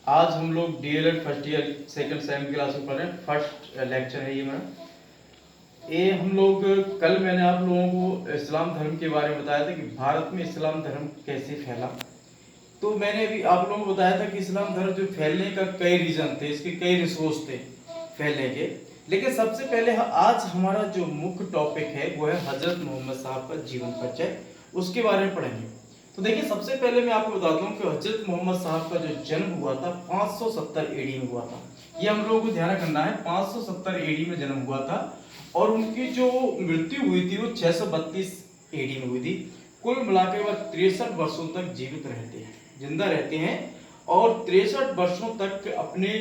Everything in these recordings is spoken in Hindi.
आज हम लोग DElEd first year second same class में पढ़ रहे हैं। फर्स्ट लेक्चर है ये मेरा। ये हम लोग कल मैंने आप लोगों को इस्लाम धर्म के बारे में बताया था कि भारत में इस्लाम धर्म कैसे फैला। तो मैंने अभी आप लोगों को बताया था कि इस्लाम धर्म जो फैलने का कई रीजन थे, इसके कई रिसोर्स थे फैलने के। लेकिन सबसे पहले आज हमारा जो मुख्य टॉपिक है वो है हजरत मोहम्मद साहब का जीवन परिचय, उसके बारे में पढ़ेंगे। तो देखिए, सबसे पहले मैं आपको बता दूं कि हजरत मोहम्मद साहब का जो जन्म हुआ था 570 एडी में हुआ था। ये हम लोगों को ध्यान रखना है, 570 एडी में जन्म हुआ था और उनकी जो मृत्यु हुई थी वो 632 एडी में हुई थी। कुल मिलाकर वह 63 वर्षों तक जीवित रहते हैं, जिंदा रहते हैं और 63 वर्षों तक अपने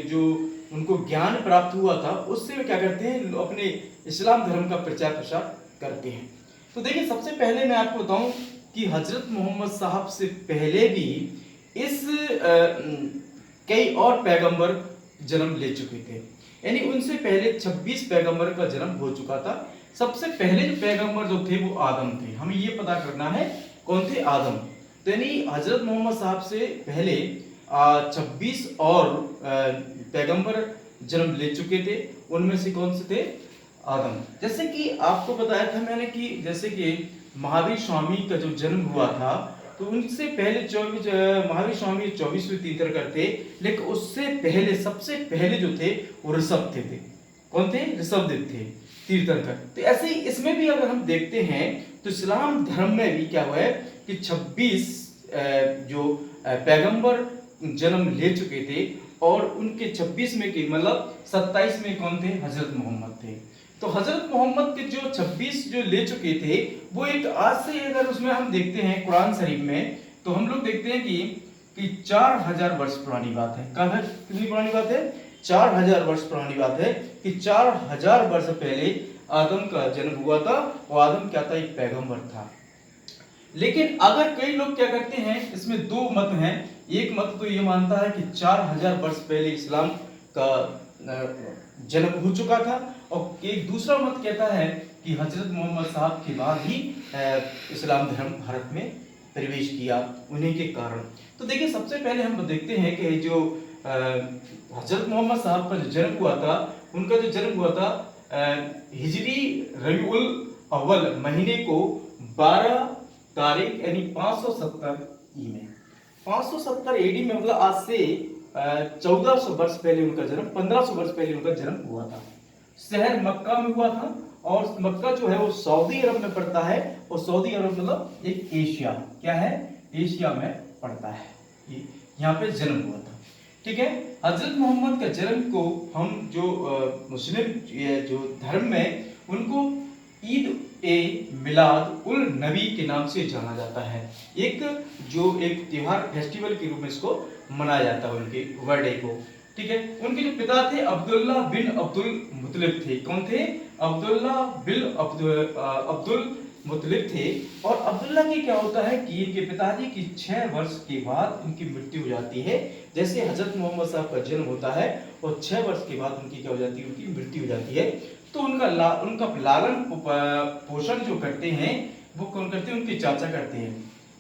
जो उनको ज्ञान प्राप्त हुआ था उससे वे क्या करते हैं, अपने इस्लाम धर्म का प्रचार प्रसार करते हैं। तो देखिए, सबसे पहले मैं आपको बताऊं कि हजरत मोहम्मद साहब से पहले भी इस कई और पैगंबर जन्म ले चुके थे, यानी उनसे पहले 26 पैगंबर का जन्म हो चुका था। सबसे पहले जो पैगंबर जो थे वो आदम थे। हमें ये पता करना है कौन थे, आदम। तो यानी हजरत मोहम्मद साहब से पहले 26 और पैगंबर जन्म ले चुके थे। उनमें से कौन से थे, आदम। जैसे कि आपको बताया था मैंने कि जैसे कि महावीर स्वामी का जो जन्म हुआ था तो उनसे पहले महावीर स्वामी 24वें तीर्थंकर थे, लेकिन उससे पहले सबसे पहले जो थे वो ऋषभ थे। कौन थे, ऋषभदेव थे तीर्थंकर। तो ऐसे ही इसमें भी अगर हम देखते हैं तो इस्लाम धर्म में भी क्या हुआ है कि 26 जो पैगंबर जन्म ले चुके थे और उनके 26 में की मतलब 27 में कौन थे, हजरत मोहम्मद थे। तो हजरत मोहम्मद के जो 26 जो ले चुके थे वो एक आज से अगर उसमें हम देखते हैं कुरान शरीफ में तो हम लोग देखते हैं कि 4000 वर्ष पुरानी बात है। कब है, कितनी पुरानी बात है, 4000 वर्ष पुरानी बात है कि 4000 वर्ष पहले आदम का जन्म हुआ था और आदम क्या था, एक पैगंबर था। लेकिन अगर कई लोग क्या करते हैं, इसमें दो मत हैं। एक मत तो ये मानता है कि 4000 वर्ष पहले इस्लाम का जन्म हो चुका था और एक दूसरा मत कहता है कि हजरत मोहम्मद साहब के बाद ही इस्लाम धर्म भारत में प्रवेश किया, उन्हीं के कारण। तो देखिए, सबसे पहले हम देखते हैं कि जो हजरत मोहम्मद साहब का जो जन्म हुआ था, उनका जो जन्म हुआ था हिजरी रबीउल अव्वल महीने को 12 तारीख यानी 570 में 570 एडी में, मतलब आज से 1400 वर्ष पहले उनका जन्म, 1500 वर्ष पहले उनका जन्म हुआ था। शहर मक्का में हुआ था और मक्का जो है वो सऊदी अरब में पड़ता है और सऊदी अरब मतलब एक एशिया, क्या है, एशिया में पड़ता है। यहाँ पे जन्म हुआ था, ठीक है। हजरत मोहम्मद का जन्म को हम जो मुस्लिम जो धर्म में उनको ईद ए मिलाद उल नबी के नाम से जाना जाता है। एक त्योहार फेस्टिवल के रूप में इसको मनाया जाता है, उनके बर्थडे को, ठीक है। उनके जो पिता थे अब्दुल्ला बिन अब्दुल मुतलिब थे। कौन थे, अब्दुल्ला बिन अब्दुल मुतलिब थे। और अब्दुल्ला की क्या होता है कि इनके पिताजी की 6 वर्ष के बाद उनकी मृत्यु हो जाती है। जैसे हजरत मोहम्मद साहब का जन्म होता है और 6 वर्ष के बाद उनकी क्या हो जाती है, उनकी मृत्यु हो जाती है। तो उनका लालन पोषण जो करते हैं वो कौन करते हैं, उनके चाचा करते हैं।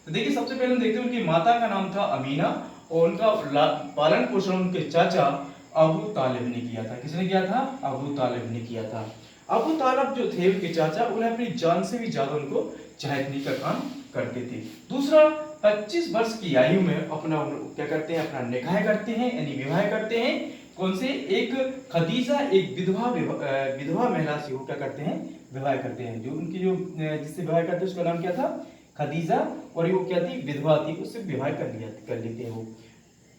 तो देखिए, सबसे पहले हम देखते हैं उनकी माता का नाम था अमीना और उनका पालन पोषण उनके चाचा अबू तालिब ने किया था। किसने किया था, अबू तालिब ने किया था। अबू तालिब जो थे उनके चाचा, उन्हें अपनी जान से भी ज्यादा उनको चाहने का काम करते थे। दूसरा, 25 वर्ष की आयु में अपना क्या करते हैं, अपना निकाह करते हैं यानी विवाह करते हैं। कौन से, एक खदीजा, एक विधवा महिला से वो क्या करते हैं, विवाह करते हैं। जो उनकी जो जिससे विवाह करते हैं उसका नाम क्या था, खदीजा, और वो क्या थी, विधवा थी, उससे विवाह कर लेते हैं वो,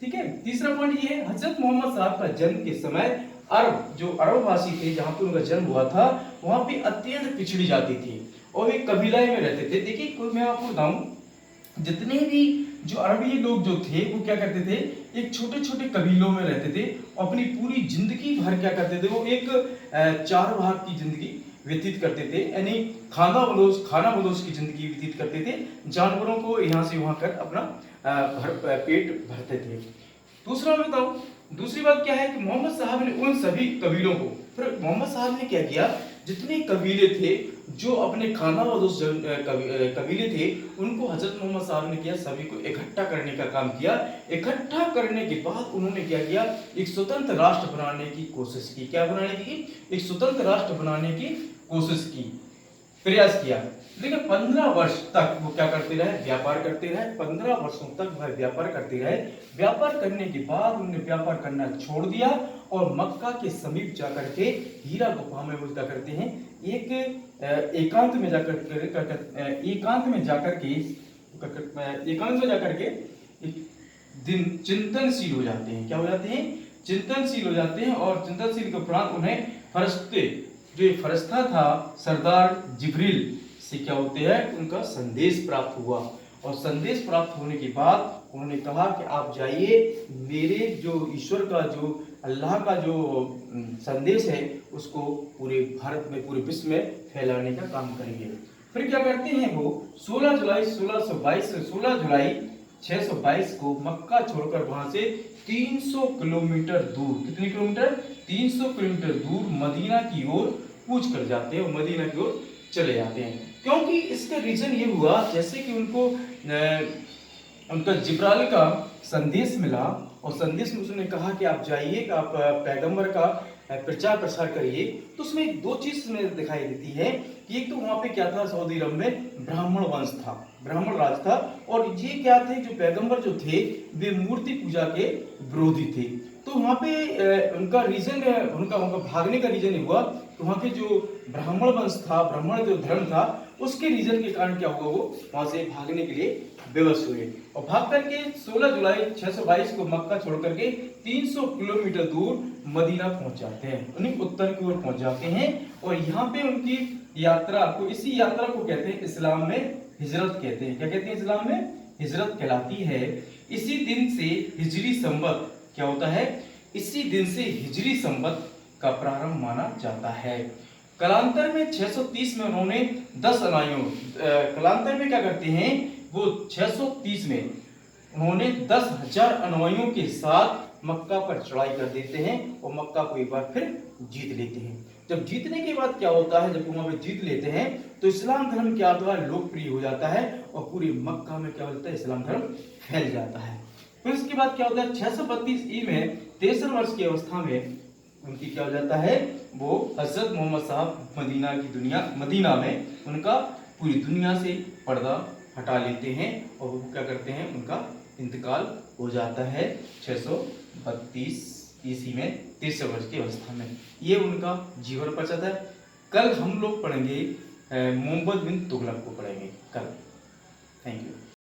ठीक है। तीसरा पॉइंट ये है, हजरत मोहम्मद साहब का जन्म के समय अरब वासी थे जहां पर उनका जन्म हुआ था वहां पे अत्यंत पिछड़ी जाती थी और एक कबीला में रहते थे। देखिए, मैं आपको बताऊं, जितने भी जो अरबी लोग जो थे वो क्या करते थे, एक छोटे छोटे कबीलों में रहते थे। अपनी पूरी जिंदगी भर क्या करते थे, वो एक 4 भाग की जिंदगी व्यतीत करते थे, यानी खाना बदोश की जिंदगी व्यतीत करते थे। जानवरों को यहाँ से वहां कर अपना पेट भरते थे। दूसरा मैं बताऊं, दूसरी बात क्या है कि मोहम्मद साहब ने उन सभी कबीलों को, फिर मोहम्मद साहब ने क्या किया, जितने कबीले थे जो अपने खानाबदोश कबीले थे उनको हजरत मोहम्मद साहब ने किया, सभी को इकट्ठा करने का काम किया। इकट्ठा करने के बाद उन्होंने क्या किया, एक स्वतंत्र राष्ट्र बनाने की कोशिश की। क्या बनाने की? एक स्वतंत्र राष्ट्र बनाने की कोशिश की, प्रयास किया। लेकिन 15 वर्ष तक वो क्या करते रहे, व्यापार करते रहे। 15 वर्षों तक वह व्यापार करते रहे। व्यापार करने के बाद उन्होंने व्यापार करना छोड़ दिया और मक्का के समीप जाकर के हीरा गुफा में वो क्या करते हैं, एक एकांत में जाकर के एक दिन चिंतनशील हो जाते हैं। क्या हो जाते हैं? चिंतनशील हो जाते हैं। और चिंतनशील के उपरांत उन्हें फरिश्ते, जो ये फरिश्ता था सरदार जिब्रील से क्या होते हैं, उनका संदेश प्राप्त हुआ। और संदेश प्राप्त होने के बाद उन्होंने कहा कि आप जाइए, मेरे जो ईश्वर का, जो अल्लाह का जो संदेश है उसको पूरे भारत में, पूरे विश्व में फैलाने का काम करेंगे। फिर क्या करते हैं वो 16 जुलाई 622 को मक्का छोड़कर वहां से 300 किलोमीटर दूर, कितने किलोमीटर? 300 किलोमीटर दूर मदीना की ओर कूच कर जाते हैं और मदीना की ओर चले जाते हैं। क्योंकि इसका रीजन ये हुआ, जैसे कि उनको उनका जिब्राइल का संदेश मिला और संदेश में उसने कहा कि आप जाइए, आप पैगंबर का प्रचार प्रसार करिए। तो उसमें दो चीज में दिखाई देती है कि एक तो वहां पे क्या था, सऊदी अरब में ब्राह्मण वंश था, ब्राह्मण राज था। और ये क्या थे, जो पैगंबर जो थे वे मूर्ति पूजा के विरोधी थे। तो वहां पे उनका रीजन, उनका भागने का रीजन ये हुआ कि वहां के जो ब्राह्मण वंश था, ब्राह्मण जो धर्म था, उसके रीजन के कारण क्या हुआ, वो वहां से भागने के लिए बेबस हुए और भाग करके 16 जुलाई 622 को मक्का छोड़ करके 300 किलोमीटर दूर मदीना पहुंच जाते हैं, उन्हीं उत्तर की ओर पहुंच जाते हैं। और यहाँ पे उनकी यात्रा को, इसी यात्रा को कहते हैं इस्लाम में हिजरत कहते हैं। क्या कहते हैं? इस्लाम में हिजरत कहलाती है। इसी दिन से हिजरी संवत क्या होता है, इसी दिन से हिजरी संवत का प्रारंभ माना जाता है। कालांतर में 630 में उन्होंने 10 अनुयायियों, कालांतर में क्या करते हैं वो 630 में उन्होंने 10,000 अनुयायियों के साथ मक्का पर चढ़ाई कर देते हैं और मक्का को एक बार फिर जीत लेते हैं। जब जीतने के बाद क्या होता है, जब वहां पे जीत लेते हैं तो इस्लाम धर्म क्या होता है, लोकप्रिय हो जाता है और पूरे मक्का में क्या होता है, इस्लाम धर्म फैल जाता है। फिर उसके बाद क्या होता है, 632 ई में 63 वर्ष की अवस्था में उनकी क्या हो जाता है, वो हजरत मोहम्मद साहब मदीना में उनका पूरी दुनिया से पर्दा हटा लेते हैं और वो क्या करते हैं, उनका इंतकाल हो जाता है 632 ईस्वी में 63 वर्ष की अवस्था में। ये उनका जीवन परिचय है। कल हम लोग पढ़ेंगे मोहम्मद बिन तुगलक को पढ़ेंगे कल। Thank you.